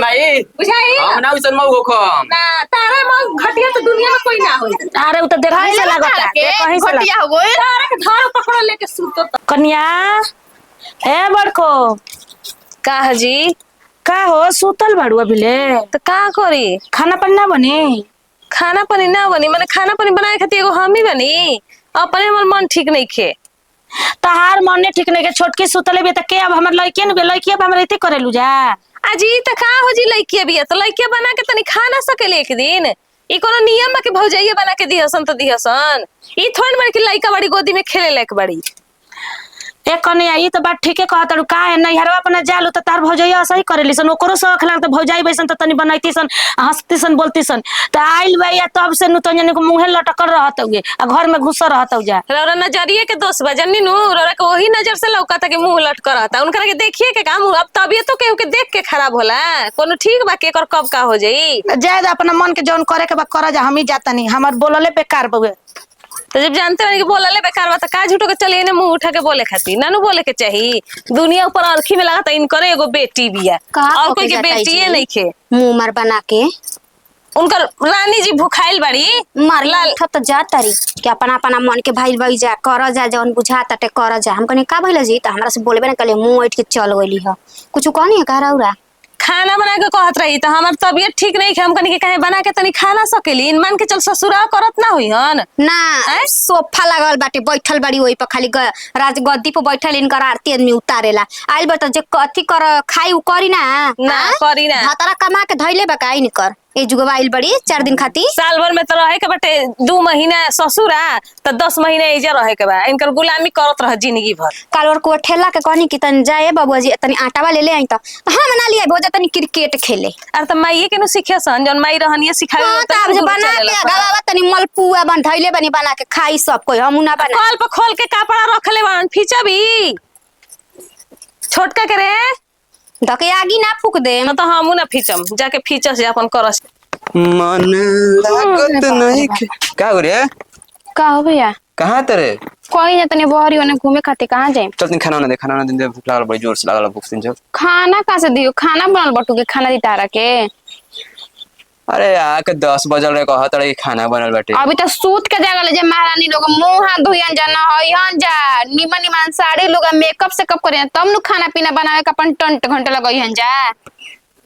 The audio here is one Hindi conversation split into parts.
माई बुझाई हम ना उसन मऊ खम ना तारा म घटिया तो दुनिया में कोई ना होई। अरे उ तो देखै से लागता कहीं से घटिया हो गई तारा के धर पकड़ लेके सुतो कन्या ए बड़को का हजी का हो सुतल बाड़ू अभिले तो का करी खाना पन्ना बनी खाना पानी ना बनी मैंने खाना पानी बनाए खातिर एगो हम ही बनी अपने हमर मन ठीक नहीं खे तहार मने ठीक नहीं के छोटकी सुतले बे त के अब हमर लइके न बे लइके अब हमरा एते करेलु जा अजी त का हो जी लइके बिया तो लइके बना के तनी खा ना सकेले एक दिन ई कोनो नियम बा के भौजाइए बना के दिहसन तो दिहसन ई थोड़ी बड़ के लइका बड़ी गोदी में खेले लायक बड़ी ए कन्या ई तो बात ठीके कहत रू का है नैहरवा अपना जालू त तार भौजाइया सही करेलिसन ओकरो शौक लाग त भौजाई बैसन त तनी बनैतीसन हंसतीसन बोलतीसन त आइल भैया तब से नु तने को मुंहे लटकर रहत हुए आ घर में घुस रहत हो जा रौरा नजरिए के दोस्त बा जन्नी नु रौरा के वही नजर से लौकाता के मुंह लटक रहता उनकरा के देखिए के काम अब तबियत तो केहू के देख के खराब होला कोनो ठीक बा के एकर कब का हो जाई जायद अपना मन के जौन करे के बा कर जा हम ही जातनी हमर बोलले बेकार बउए तो जब जानते हो कि बोलले बेकार बा त का झूठो के चलिए ने मुंह उठा के बोले खाती नानू बोले के चाहिए दुनिया ऊपर अरखी में लगाता इनकरे एगो बेटी बिया और कोई के बेटीए नहीं खे मुंह मार बना के उनकर रानी जी भुखाइल बड़ी मार लाल तो जा तारी कि अपना अपना मन के भाई भाई जा कर जा जौन बुझा तटे कर जा हम कने का भइल जी त हमरा से बोलबे ना कले मुंह उठ के चल गइली ह कुछ कहनी है का रौरा खाना बना के कहत रही तो हमार तबियत ठीक नहीं है हम कनी के कहे बना के तनी खा ना सकेली मान के चल ससुराल करत ना हुई हन ना सोफा लगल बाटे बैठल बड़ी ओई पर खाली राज गद्दी पे बैठल इनकर आरती आदमी उतारेला आइल बता जे कथी कर खाई उ करी ना करी ना भातरा कमा के धइले बा काई निकर ए जुगवा आइल बड़ी 4 दिन खाती साल भर में तो रहे के बटे 2 महीना ससुरा तो 10 महीना एजा रहे के बा इनकर गुलामी करत रह जिंदगी भर कालवर को ठेला के कहनी कि तन जाए बाबूआ जी तनी आटावा ले ले आई तो हम ना लिया भोजा तनी क्रिकेट खेले अरे त माईए के नु सिखे सन जन माई रहनिए सिखाई त अब बना के गवावा तनी मलपुआ बन धइले बनी बना के खाई सब कोई हम ना बना कल पे खोल के कपड़ा रखले बन फिचबी छोटका करे धके आगी ना फूक दे न तो हमू ना फिचम जाके फिचस अपन करस मन लागत नहीं का हो रे का हो भैया कहां तरे कोई ना तने बहरी ओने घूमे खातिर कहां जाए चल दिन खाना ना खाना दिन भूख लागल बड़ी जोर से लागल भूख दिन जब खाना का से दियो खाना बनल बटू के खाना दी तारा के अरे आके 10 बजल रे कहत रे खाना बनल बाटे अभी तो सूत के जागल जे महारानी लोग मुंह हाथ धोयन जाना होयन जा निमन निमन साड़ी लोग मेकअप से कब करे तब नु खाना पीना बनावे का अपन टंट घंटा लगइहन जा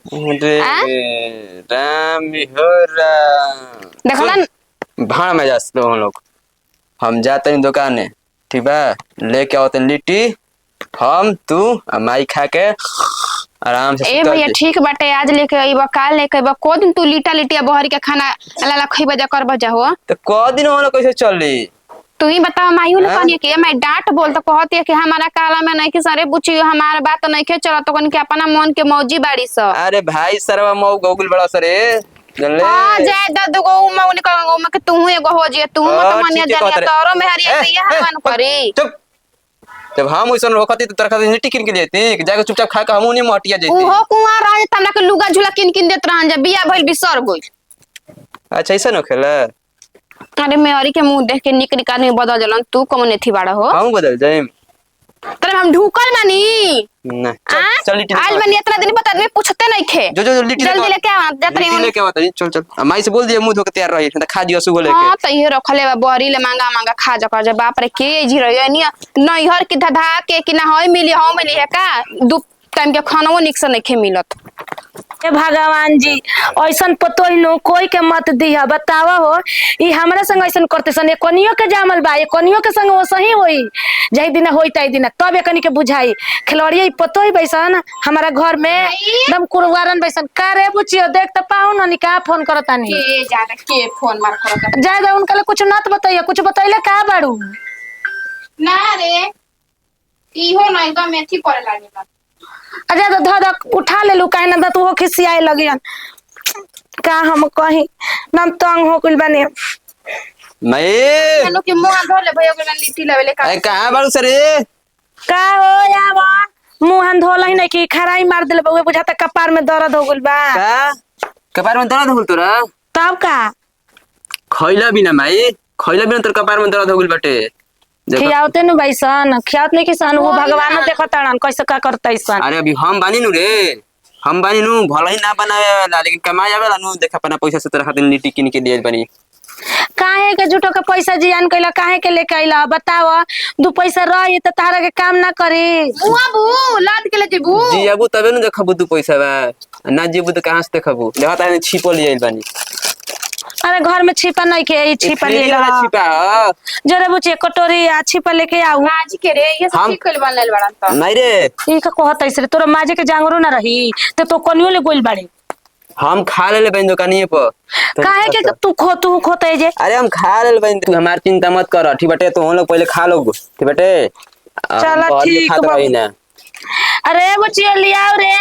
रे राम होरा देखला भाड़ में जाते हम लोग हम जाते हैं दुकाने ठीक बा लेके आवते लिट्टी हम तू माई खा के आराम से ए भैया ठीक बाटे आज लेके आइबा काल लेके आइबा को दिन तू लिटा लिटिया बहरी के खाना अलाला खइबा जा करबा जा हो तो को दिन हम लोग कैसे चली तू ही बता मायू ने कहनी कि मैं डांट बोल तो कहती है कि हमारा काला में नहीं कि सारे पूछी हमारा बात नहीं के चला तो कन के अपना मन के मौजी बाड़ी स अरे भाई सरवा मौ गोकुल बड़ा सरे जल्ले हां जाय दादू को मौ ने कहूं मैं कि तू एगो हो जे तू मत मानिया जानिया तोरो में हरिया ये हवन करी चुप जब हम ओइसन रोकती तो तरखा से टिकिन के लेती जाके चुपचाप खा के हमू नहीं मटिया जैती ओहो कुआं राज तमरा के लुगा झूला किन किन देत रहन जा बिया भइल बिसर गई अच्छा ऐसा न खेला अरे मैं हरी के मुंह देख के निक निका नहीं बदल जलन तू कौन थी बाड़ा हो हम बदल जाए तरे हम ढुकल बानी ना चल लिट्टी आज बनी इतना दिन बता आदमी पूछते नहीं खे जो लिट्टी जल्दी लेके आ जातरी लिट्टी लेके आवत चल चल माई से बोल दिए मुंह धो के तैयार रही त खा दियो सुगो लेके हां त ये रखले बा बरी ले मांगा मांगा खा जा कर जा बाप रे के जी रही नहीं नैहर की धधा के कि ना होय मिली हो मिली है का दू टाइम के खानाओ निक से नहीं खे मिलत हे भगवान जी ऐसन पतोही नो कोई के मत दिया बतावा हो ई हमरा संग ऐसन करते सन कोनियो के जामल बा कोनियो के संग वो सही होई जई दिन होई तई दिन तब एकनी के बुझाई खिलौड़िया ई पतोही बैसन हमारा घर में एकदम कुरवारन बैसन का रे बुचियो देख त पाऊ न निका फोन करतानी के जाने के फोन मार करत जाय दे उनका कुछ नत बताइए कुछ बतैले का बाड़ू ना रे इहो नहीं ग मेथी करे लागेला अरे तो धक उठा ले लू काहे ना तो वो खिसियाए लगियन का हम कहीं नम तंग हो कुल बने मैं नो के मुंह धोले भयो के लिट्टी लेवेले का ए कहां बारू सरे का हो यावा मुंह हाथ धोला ही नहीं कि खराई मार देले बउए बुझाता कपार में दर्द हो गइल बा का कपार में दर्द होल तोरा तब का खइला बिना माई खइला बिना तोर कपार में दर्द हो गइल बाटे खियावते न बैसन खियावत नहीं किसान वो भगवान देखताड़न कैसे का करतै सन अरे अभी हम बानी नु रे हम बानी नु भले ही ना बनावे वाला लेकिन कमाए वाला नु देख अपना पैसा से तोरा खातिर लिट्टी किन के दिए बनी। काहे के झूठो के पैसा जियान कैला, काहे के लेके आइला बताव। दू पैसा रही तो तारा के काम ना करी। बुआबू लाद के ले जेबू जी अबू तबे नु देखबू दू पैसा बा ना जेबू तो कहां से देखबू लेवता है छिपो लिए बनी। अरे घर में छिपा नहीं के ई छिपा ले ला छिपा जरे बुचे कटोरी आ छिपा लेके आऊ। आज के रे ये सब ठीक कइल बनल बड़ा त नहीं रे ई का कहत ऐसे तोरा माजे के जांगरो ना रही तो कनियो ले गोइल बाड़े। हम खा ले बन दुकानिए पर काहे के तू खोते जे। अरे हम खा ले बन तू हमार चिंता मत कर ठीक बटे तो हम लोग पहले खा लो ठीक बटे चलो ठीक ना। अरे बचिया लियाओ रे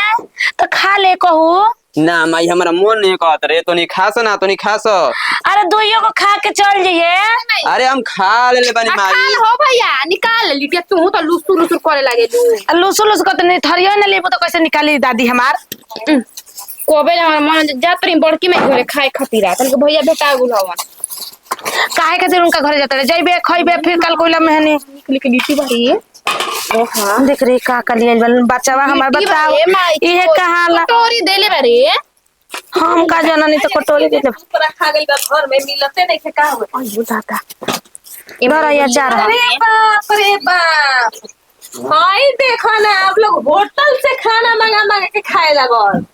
तो खा ले कहू ना माई हमारा मन नहीं कहत रे तो नहीं खास ना तो नहीं खास। अरे दुइयो को खा के चल जाइए। अरे हम खा ले बनी माई। खाल हो भैया निकाल लिटिया तू तो लुसु लुसु करे लागे तू लुसु लुसु को नहीं थरियो न लेबो तो कैसे निकाली दादी हमार। कोबे हमर मन जातरी बड़की में घरे खाए खतीरा तन के भैया बेटा गुल हवन काहे खातिर उनका घरे जाते जइबे खइबे फिर कल कोइला मेहनी निकल के लिट्टी बाड़ी ओ हां देख रे का कलियल बच्चावा हमार बताओ इहे कहाला कटोरी देले बारे हम का जननी तो कटोरी दे दे पूरा खा गइल बा घर में मिलते नहीं थे का हो। ओय बुझाता इधर या जा रहा अरे बाप रे बाप भाई देखो ना आप लोग होटल से खाना मंगा मंगा के खाए लगल।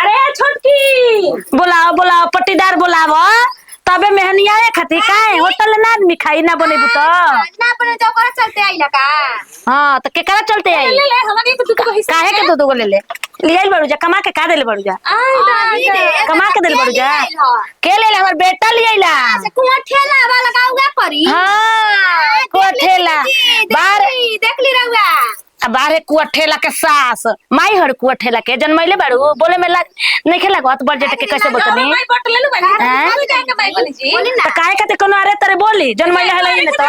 अरे छोटकी बुलाओ बुलाओ पट्टीदार बुलाओ तबे मेहनिया खाती काहे होटल ना आदमी खाई ना बनेबू तो ना अपने जो कर चलते आइला का। हां तो केकरा चलते आई ले ले हमारी तो दूध को हिस्सा काहे के दो ले ले लियाल बड़ू जा कमा के का देले बड़ू जा कमा के देले बड़ू जा के ले हमर बेटा लियाइला कुआ ठेला वाला लगाऊगा परी। हां को ठेला बाहर देख ली रहुआ बाहर कुआ ठेला के सास माई हर कुआ ठेला के जन्मैले बड़ू बोले में नहीं खेला गत बजट के कैसे बोतनी भाई बट ले लो भाई हैं? तू जाके भाई बनी जी तो काहे खातिर कोनो अरे तरे बोली जन्मैले हलै ने तो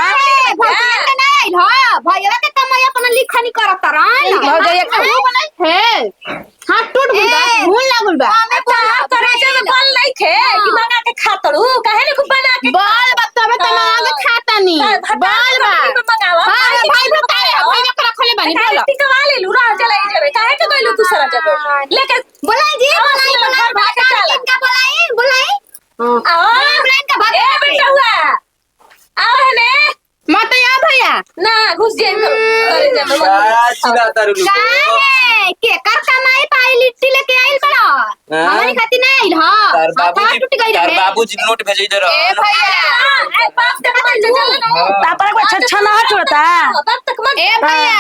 भैया के नहीं आइल ह भैया के कमाई अपन लिखनी करत रहन भौजैया बनाई है हाथ टूट गइल बा भूल लागल बा अच्छा करे जे बल नहीं थे कि मंगा के खातड़ू काहे ने को बना के बाल बतबे त आगे खाता नी बाल बा मंगावा हां भाई बताए भैया के रखले बानी बोलो टिकवा ले लू रह चले जेबे काहे के गइलू तू सारा जगह लेके बुलाई जी बुलाई घर भाग के चल इनका बुलाई आओ इब्राहिम का भाग ए बेटा हुआ आओ है ने मत आ भैया ना घुस जे करे जे चिल्ला तारू काहे के कर कमाई पाई लिट्टी लेके आइल बड़ा हमारी खाती नहीं आइल ह तार टूट गई तार रे बाबूजी नोट भेजै दे ए भैया ए बाप के बन जा तापर को छछा ना छोड़ता तब तक मत ए भैया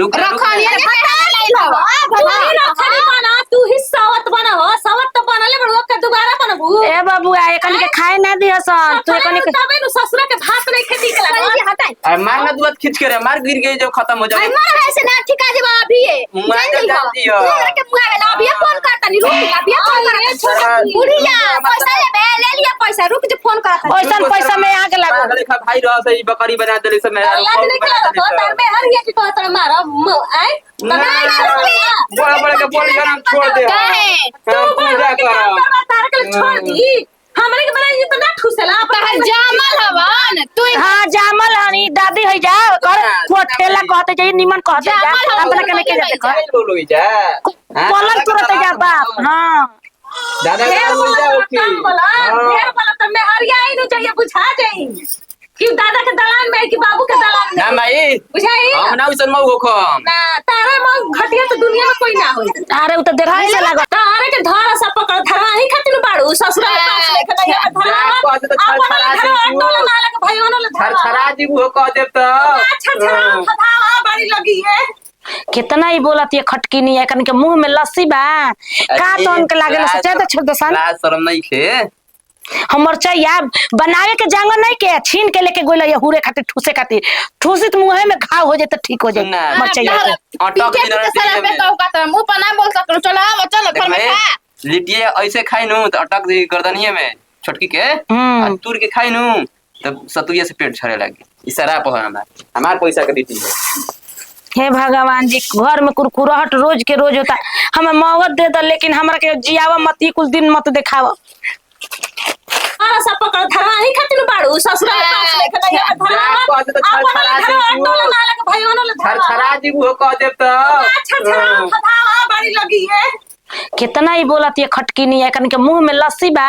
रुक रखलिए के लाइल हवा तू ही रखनी बना तू ही सावत बना हो सावत तो बनले बड़ो के दोबारा बनबू ए बाबू आ एकनी के खाए ना दिहसन तू एकनी के तबे नु ससुर के भात नहीं खेती के लगा हटाई अरे मार ना दुआत खींच के रे मार गिर गई जो खत्म हो जाए मर है से ना ठिका जे अभी ये मुआ के जाती हो के मुआ वाला अभी फोन करता नहीं रुक अभी फोन करता बुढ़िया पैसा ले लिया पैसा रुक जे फोन करता ओइसन पैसा में आग लागो देखा भाई रह से बकरी बना देले से मेरा लाज नहीं करा तो तार में हर ये की कहत मारा आई बड़ा बड़ा के बोल हम छोड़ दे काहे तू पूजा कर तार के छोड़ दी हमरे के बनाई तो ना ठुसला तहर जामल हवन तू हां जामल हनी दादी है जा कर कोठेला कहते जाई निमन कहते जा हमरा के लेके जाते कर बोलोई जा पलंग तुरते जा बाप हां दादा ढेर का बोला बोल तो काम बोला ढेर बोला तो मैं हर आई नहीं चाहिए बुझा जाई कि दादा के दलान में कि बाबू के दलान में ना भाई बुझाई हम ना उसन मऊ को ना तारा मग घटिया तो दुनिया में कोई ना होई अरे उ त देखै से लागो तारे के धारा सा पकड़ धरा ही खातिर बाड़ू ससुर के पास लेके नहीं धरा अपन मालक भाइयों ने छर छरा जी वो कह देब तो अच्छा अच्छा फधावा बड़ी लगी है कितना ही बोलत ये खटकी नहीं है कन के मुंह में लस्सी बा का तो उनके लागे से ज्यादा छोड़ दसन लाज शर्म नहीं खे हमर चाहिए बनावे के जांग नहीं के छीन के लेके गोइला ये हुरे खातिर ठूसे खातिर ठूसी तो मुंह में घाव हो जाए तो ठीक हो जाए ना। मर चाहिए अटक पीछे के साला पे कहू का त मुंह पर ना बोल सकलो चलो आओ चलो घर में खा लिट्टिए ऐसे खाई नु तो अटक जी गर्दनिए में छोटकी के और तुर के खाई नु तब सतुए से पेट झरे लगी इशारा पर हमार पैसा के दी हे भगवान जी घर में कुरकुराहट रोज के रोज होता हमें मौत दे दो लेकिन हमरा के जियावा मत कुछ दिन मत दिखावा तारा सा पकड़ धरा ही खातिर बाड़ू ससुर के पास लेके नहीं धरा अपन मालक भाइयों ने छर छरा जी वो कह देब तो अच्छा अच्छा फधावा बड़ी लगी है कितना ही बोलत ये खटकी नहीं है कन के मुंह में लस्सी बा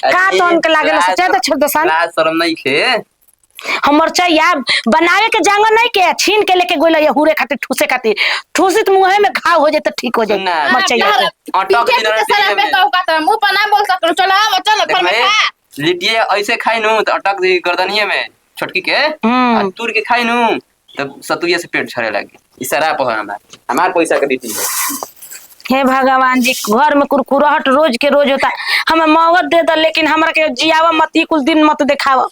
का तो उनके लागेला सच्चा तो छोड़ दसन लाज शरम नहीं थे। हमर चाहिए बनावे के जांग नहीं के छीन के लेके गोइला ये हुरे खातिर ठूसे खातिर ठूसी तो मुंह में घाव हो जाए तो ठीक हो जाए ना। मर चाहिए अटक पीछे दिन पीछे सर पे तो का मुंह पर ना बोल सकते चलो आओ चलो घर में खा लिट्टी ऐसे खाई नु तो अटक दी गर्दनिए में छोटकी के आ तूर के खाई नु तब सतुए से पेट झरे लगे ई शराब है हमार पैसा के लिट्टी है। हे भगवान जी घर में कुरकुराहट रोज के रोज होता हमें मौत दे दो लेकिन हमरा के जियावा मत कुछ दिन मत दिखावा